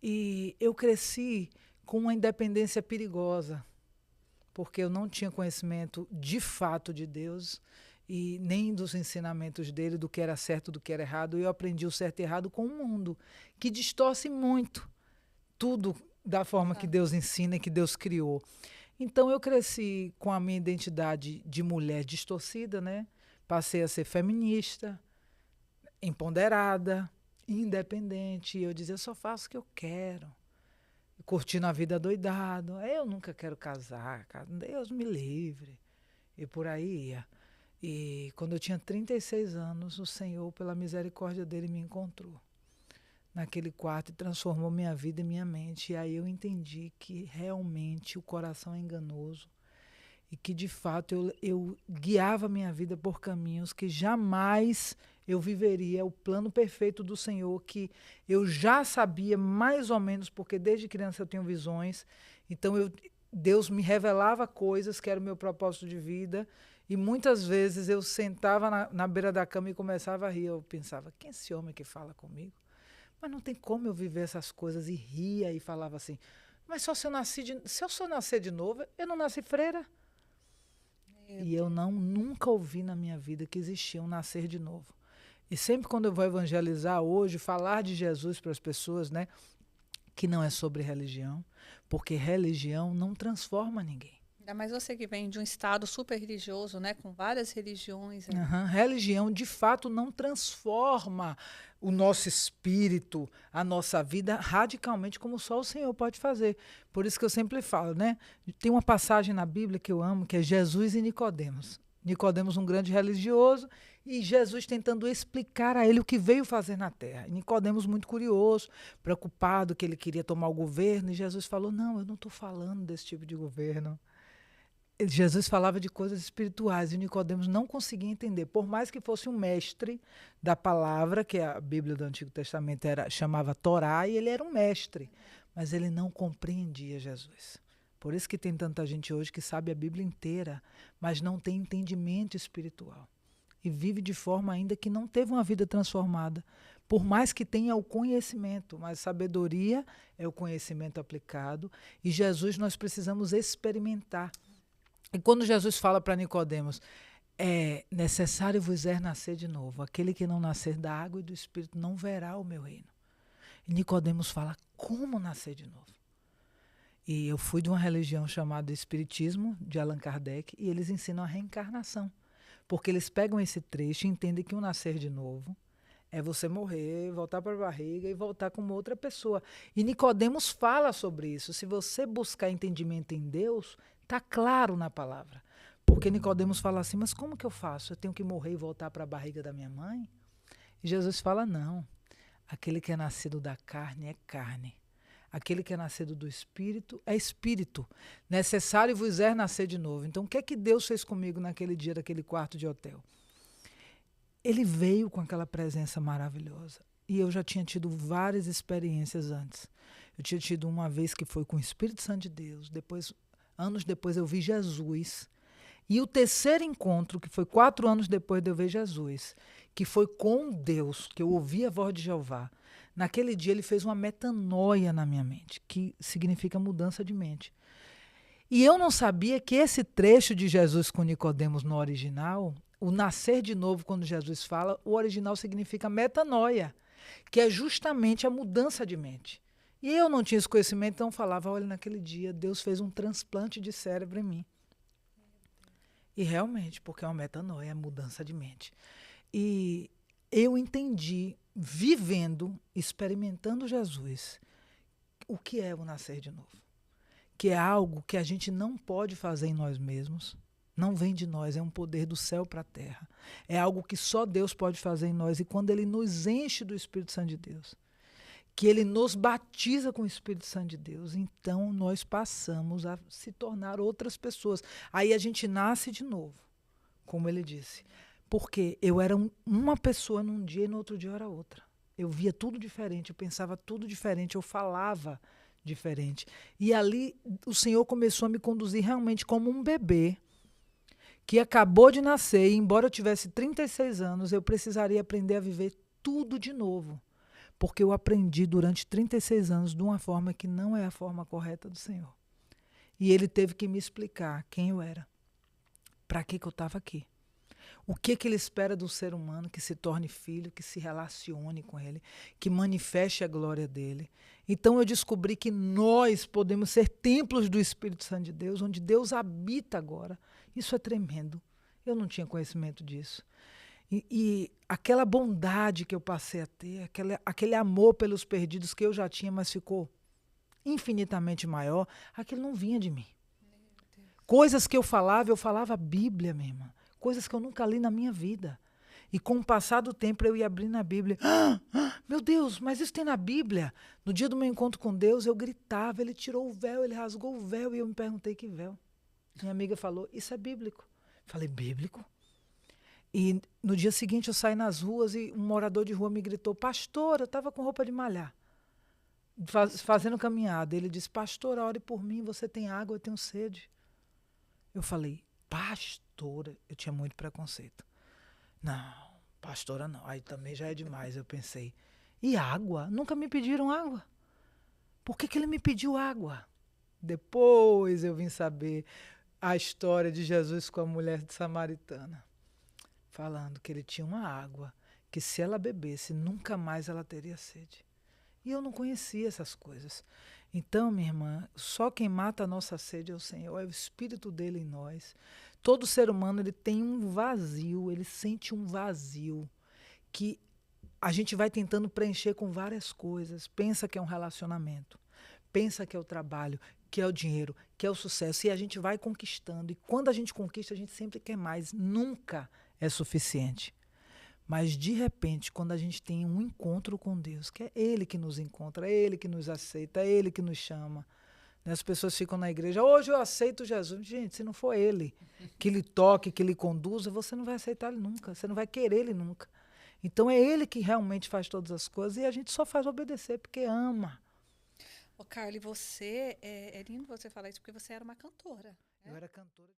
E eu cresci com uma independência perigosa, porque eu não tinha conhecimento de fato de Deus e nem dos ensinamentos dele, do que era certo, do que era errado. E eu aprendi o certo e errado com o mundo, que distorce muito tudo da forma que Deus ensina e que Deus criou. Então eu cresci com a minha identidade de mulher distorcida, né? Passei a ser feminista, empoderada, independente. E eu dizia, eu só faço o que eu quero. Curtindo a vida doidado. Eu nunca quero casar, cara. Deus me livre. E por aí ia. E quando eu tinha 36 anos, o Senhor, pela misericórdia dele, me encontrou naquele quarto e transformou minha vida e minha mente. E aí eu entendi que realmente o coração é enganoso e que, de fato, eu guiava minha vida por caminhos que jamais eu viveria o plano perfeito do Senhor, que eu já sabia mais ou menos, porque desde criança eu tenho visões. Então Deus me revelava coisas que era o meu propósito de vida. E muitas vezes eu sentava na beira da cama e começava a rir. Eu pensava, quem é esse homem que fala comigo? Mas não tem como eu viver essas coisas. E ria e falava assim, mas só se eu só nascer de novo, eu não nasci freira. E eu nunca ouvi na minha vida que existia um nascer de novo. E sempre quando eu vou evangelizar hoje, falar de Jesus para as pessoas, né, que não é sobre religião, porque religião não transforma ninguém. Ainda mais você que vem de um estado super religioso, né, com várias religiões. Religião, de fato, não transforma o nosso espírito, a nossa vida radicalmente, como só o Senhor pode fazer. Por isso que eu sempre falo, né? Tem uma passagem na Bíblia que eu amo, que é Jesus e Nicodemos. Nicodemos, um grande religioso, e Jesus tentando explicar a ele o que veio fazer na terra. E Nicodemos muito curioso, preocupado que ele queria tomar o governo, e Jesus falou, não, eu não estou falando desse tipo de governo. Jesus falava de coisas espirituais e Nicodemos não conseguia entender, por mais que fosse um mestre da palavra, que a Bíblia do Antigo Testamento chamava Torá, e ele era um mestre, mas ele não compreendia Jesus. Por isso que tem tanta gente hoje que sabe a Bíblia inteira, mas não tem entendimento espiritual. E vive de forma ainda que não teve uma vida transformada, por mais que tenha o conhecimento, mas sabedoria é o conhecimento aplicado, e Jesus nós precisamos experimentar. E quando Jesus fala para Nicodemos, é necessário vos nascer de novo. Aquele que não nascer da água e do Espírito não verá o meu reino. E Nicodemos fala, como nascer de novo? E eu fui de uma religião chamada Espiritismo, de Allan Kardec, e eles ensinam a reencarnação. Porque eles pegam esse trecho e entendem que o nascer de novo é você morrer, voltar para a barriga e voltar como outra pessoa. E Nicodemos fala sobre isso. Se você buscar entendimento em Deus, está claro na palavra. Porque Nicodemos fala assim, mas como que eu faço? Eu tenho que morrer e voltar para a barriga da minha mãe? E Jesus fala, não. Aquele que é nascido da carne é carne. Aquele que é nascido do Espírito é Espírito. Necessário vos nascer de novo. Então, o que é que Deus fez comigo naquele dia daquele quarto de hotel? Ele veio com aquela presença maravilhosa. E eu já tinha tido várias experiências antes. Eu tinha tido uma vez que foi com o Espírito Santo de Deus. Depois, anos depois, eu vi Jesus. E o terceiro encontro, que foi 4 anos depois de eu ver Jesus, que foi com Deus, que eu ouvi a voz de Jeová. Naquele dia ele fez uma metanoia na minha mente, que significa mudança de mente. E eu não sabia que esse trecho de Jesus com Nicodemos no original, o nascer de novo, quando Jesus fala, o original significa metanoia, que é justamente a mudança de mente. E eu não tinha esse conhecimento, então falava, olha, naquele dia Deus fez um transplante de cérebro em mim. E realmente, porque é uma metanoia, é mudança de mente. E eu entendi, vivendo, experimentando Jesus, o que é o nascer de novo. Que é algo que a gente não pode fazer em nós mesmos, não vem de nós, é um poder do céu para a terra. É algo que só Deus pode fazer em nós. E quando Ele nos enche do Espírito Santo de Deus, que Ele nos batiza com o Espírito Santo de Deus, então nós passamos a se tornar outras pessoas. Aí a gente nasce de novo, como Ele disse. Porque eu era uma pessoa num dia e no outro dia eu era outra. Eu via tudo diferente, eu pensava tudo diferente, eu falava diferente. E ali o Senhor começou a me conduzir realmente como um bebê que acabou de nascer, e embora eu tivesse 36 anos, eu precisaria aprender a viver tudo de novo. porque eu aprendi durante 36 anos de uma forma que não é a forma correta do Senhor. E ele teve que me explicar quem eu era, para que eu estava aqui. O que ele espera do ser humano que se torne filho, que se relacione com ele, que manifeste a glória dele. Então eu descobri que nós podemos ser templos do Espírito Santo de Deus, onde Deus habita agora. Isso é tremendo. Eu não tinha conhecimento disso. E aquela bondade que eu passei a ter, aquele amor pelos perdidos que eu já tinha, mas ficou infinitamente maior, aquilo não vinha de mim. Coisas que eu falava a Bíblia, minha irmã. Coisas que eu nunca li na minha vida. E com o passar do tempo eu ia abrindo a Bíblia. Meu Deus, mas isso tem na Bíblia. No dia do meu encontro com Deus, eu gritava, ele tirou o véu, ele rasgou o véu. E eu me perguntei que véu. Minha amiga falou, isso é bíblico. Falei, bíblico? E no dia seguinte eu saí nas ruas e um morador de rua me gritou, pastora, eu estava com roupa de malhar, fazendo caminhada. Ele disse, pastora, ore por mim, você tem água, eu tenho sede. Eu falei, pastora, eu tinha muito preconceito. Não, pastora não, aí também já é demais, eu pensei. E água? Nunca me pediram água. Por que ele me pediu água? Depois eu vim saber a história de Jesus com a mulher samaritana, falando que ele tinha uma água, que se ela bebesse, nunca mais ela teria sede. E eu não conhecia essas coisas. Então, minha irmã, só quem mata a nossa sede é o Senhor, é o Espírito dele em nós. Todo ser humano ele tem um vazio, ele sente um vazio que a gente vai tentando preencher com várias coisas. Pensa que é um relacionamento, pensa que é o trabalho, que é o dinheiro, que é o sucesso. E a gente vai conquistando. E quando a gente conquista, a gente sempre quer mais. Nunca é suficiente. Mas, de repente, quando a gente tem um encontro com Deus, que é Ele que nos encontra, é Ele que nos aceita, é Ele que nos chama. Né? As pessoas ficam na igreja, hoje eu aceito Jesus. Gente, se não for Ele que lhe toque, que lhe conduza, você não vai aceitar Ele nunca, você não vai querer Ele nunca. Então, é Ele que realmente faz todas as coisas e a gente só faz obedecer porque ama. Ô, Carly, você, é lindo você falar isso porque você era uma cantora. Eu era cantora.